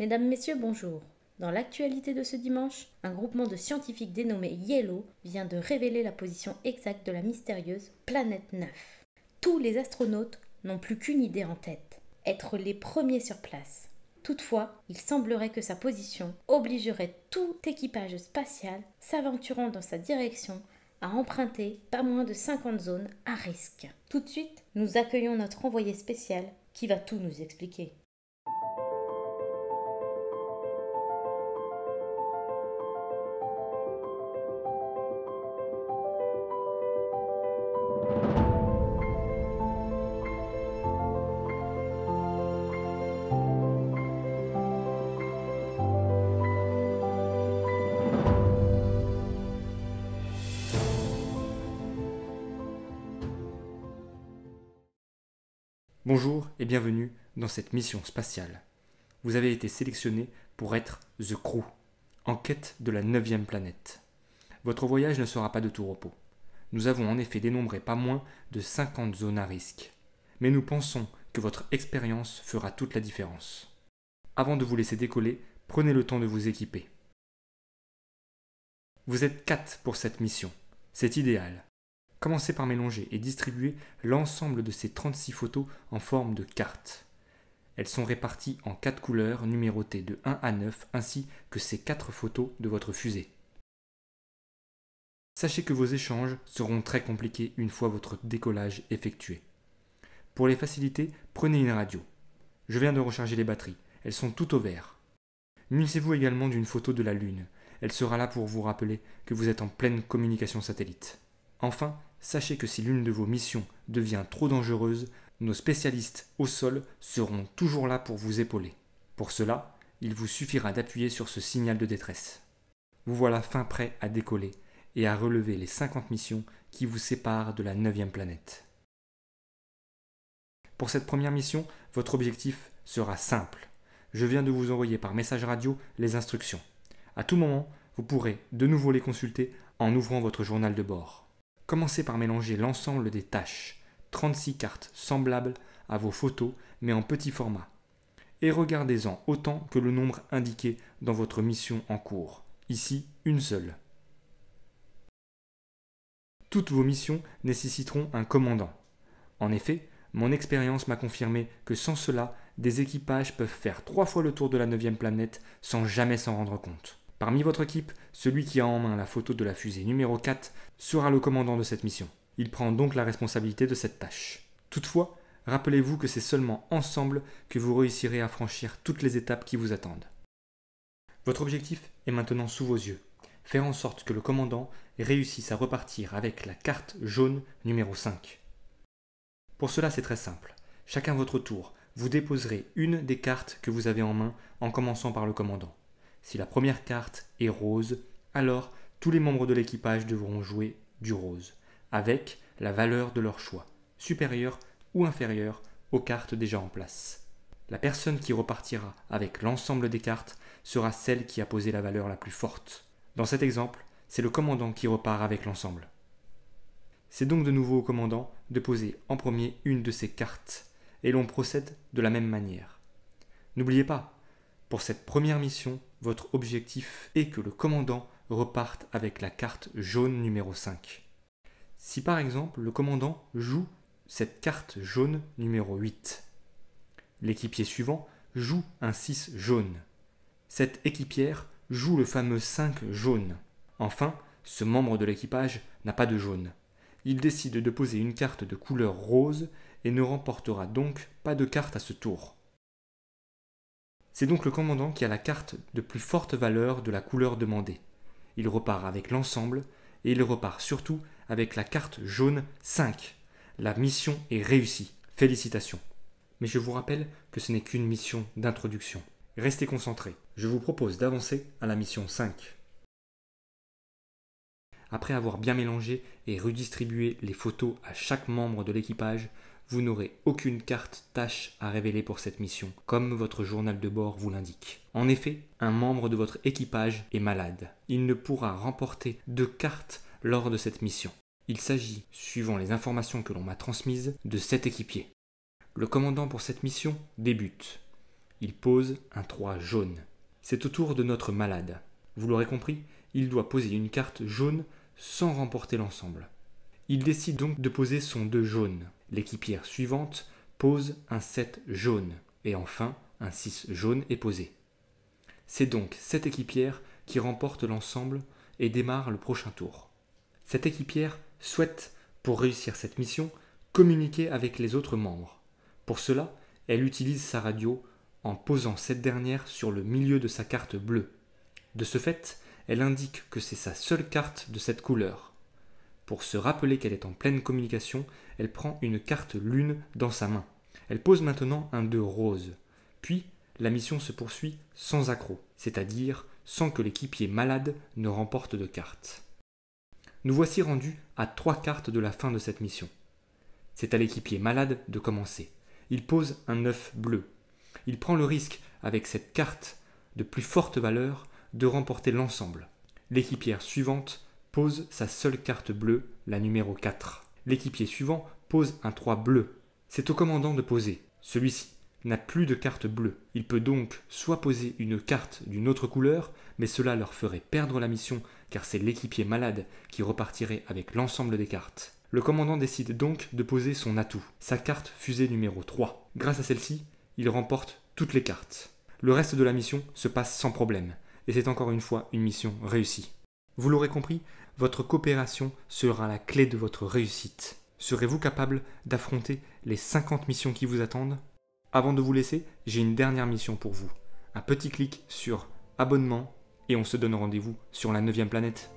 Mesdames, Messieurs, bonjour. Dans l'actualité de ce dimanche, un groupement de scientifiques dénommé Yellow vient de révéler la position exacte de la mystérieuse planète 9. Tous les astronautes n'ont plus qu'une idée en tête, être les premiers sur place. Toutefois, il semblerait que sa position obligerait tout équipage spatial s'aventurant dans sa direction à emprunter pas moins de 50 zones à risque. Tout de suite, nous accueillons notre envoyé spécial qui va tout nous expliquer. Bonjour et bienvenue dans cette mission spatiale. Vous avez été sélectionné pour être The Crew, en quête de la 9e planète. Votre voyage ne sera pas de tout repos. Nous avons en effet dénombré pas moins de 50 zones à risque. Mais nous pensons que votre expérience fera toute la différence. Avant de vous laisser décoller, prenez le temps de vous équiper. Vous êtes 4 pour cette mission. C'est idéal. Commencez par mélanger et distribuer l'ensemble de ces 36 photos en forme de cartes. Elles sont réparties en 4 couleurs numérotées de 1 à 9 ainsi que ces 4 photos de votre fusée. Sachez que vos échanges seront très compliqués une fois votre décollage effectué. Pour les faciliter, prenez une radio. Je viens de recharger les batteries, elles sont toutes au vert. Munissez-vous également d'une photo de la Lune. Elle sera là pour vous rappeler que vous êtes en pleine communication satellite. Enfin, sachez que si l'une de vos missions devient trop dangereuse, nos spécialistes au sol seront toujours là pour vous épauler. Pour cela, il vous suffira d'appuyer sur ce signal de détresse. Vous voilà fin prêt à décoller et à relever les 50 missions qui vous séparent de la 9e planète. Pour cette première mission, votre objectif sera simple. Je viens de vous envoyer par message radio les instructions. À tout moment, vous pourrez de nouveau les consulter en ouvrant votre journal de bord. Commencez par mélanger l'ensemble des tâches, 36 cartes semblables à vos photos mais en petit format. Et regardez-en autant que le nombre indiqué dans votre mission en cours. Ici, une seule. Toutes vos missions nécessiteront un commandant. En effet, mon expérience m'a confirmé que sans cela, des équipages peuvent faire 3 fois le tour de la 9e planète sans jamais s'en rendre compte. Parmi votre équipe, celui qui a en main la photo de la fusée numéro 4 sera le commandant de cette mission. Il prend donc la responsabilité de cette tâche. Toutefois, rappelez-vous que c'est seulement ensemble que vous réussirez à franchir toutes les étapes qui vous attendent. Votre objectif est maintenant sous vos yeux. Faire en sorte que le commandant réussisse à repartir avec la carte jaune numéro 5. Pour cela, c'est très simple. Chacun votre tour, vous déposerez une des cartes que vous avez en main en commençant par le commandant. Si la première carte est rose, alors tous les membres de l'équipage devront jouer du rose, avec la valeur de leur choix, supérieure ou inférieure aux cartes déjà en place. La personne qui repartira avec l'ensemble des cartes sera celle qui a posé la valeur la plus forte. Dans cet exemple, c'est le commandant qui repart avec l'ensemble. C'est donc de nouveau au commandant de poser en premier une de ces cartes, et l'on procède de la même manière. N'oubliez pas, pour cette première mission, votre objectif est que le commandant reparte avec la carte jaune numéro 5. Si par exemple le commandant joue cette carte jaune numéro 8, l'équipier suivant joue un 6 jaune. Cette équipière joue le fameux 5 jaune. Enfin, ce membre de l'équipage n'a pas de jaune. Il décide de poser une carte de couleur rose et ne remportera donc pas de carte à ce tour. C'est donc le commandant qui a la carte de plus forte valeur de la couleur demandée. Il repart avec l'ensemble et il repart surtout avec la carte jaune 5. La mission est réussie. Félicitations. Mais je vous rappelle que ce n'est qu'une mission d'introduction. Restez concentrés. Je vous propose d'avancer à la mission 5. Après avoir bien mélangé et redistribué les photos à chaque membre de l'équipage, vous n'aurez aucune carte tâche à révéler pour cette mission, comme votre journal de bord vous l'indique. En effet, un membre de votre équipage est malade. Il ne pourra remporter de cartes lors de cette mission. Il s'agit, suivant les informations que l'on m'a transmises, de 7 équipiers. Le commandant pour cette mission débute. il pose un 3 jaune. C'est au tour de notre malade. Vous l'aurez compris, il doit poser une carte jaune sans remporter l'ensemble. Il décide donc de poser son 2 jaune. L'équipière suivante pose un 7 jaune. Et enfin, un 6 jaune est posé. C'est donc cette équipière qui remporte l'ensemble et démarre le prochain tour. Cette équipière souhaite, pour réussir cette mission, communiquer avec les autres membres. Pour cela, elle utilise sa radio en posant cette dernière sur le milieu de sa carte bleue. De ce fait, elle indique que c'est sa seule carte de cette couleur. Pour se rappeler qu'elle est en pleine communication, elle prend une carte lune dans sa main. Elle pose maintenant un 2 rose. Puis, la mission se poursuit sans accroc, c'est-à-dire sans que l'équipier malade ne remporte de cartes. Nous voici rendus à 3 cartes de la fin de cette mission. C'est à l'équipier malade de commencer. Il pose un 9 bleu. Il prend le risque, avec cette carte de plus forte valeur, de remporter l'ensemble. L'équipière suivante pose sa seule carte bleue, la numéro 4. L'équipier suivant pose un 3 bleu. C'est au commandant de poser. Celui-ci n'a plus de carte bleue. Il peut donc soit poser une carte d'une autre couleur, mais cela leur ferait perdre la mission, car c'est l'équipier malade qui repartirait avec l'ensemble des cartes. Le commandant décide donc de poser son atout, sa carte fusée numéro 3. Grâce à celle-ci, il remporte toutes les cartes. Le reste de la mission se passe sans problème, et c'est encore une fois une mission réussie. Vous l'aurez compris, votre coopération sera la clé de votre réussite. Serez-vous capable d'affronter les 50 missions qui vous attendent ? Avant de vous laisser, j'ai une dernière mission pour vous. Un petit clic sur abonnement et on se donne rendez-vous sur la 9e planète.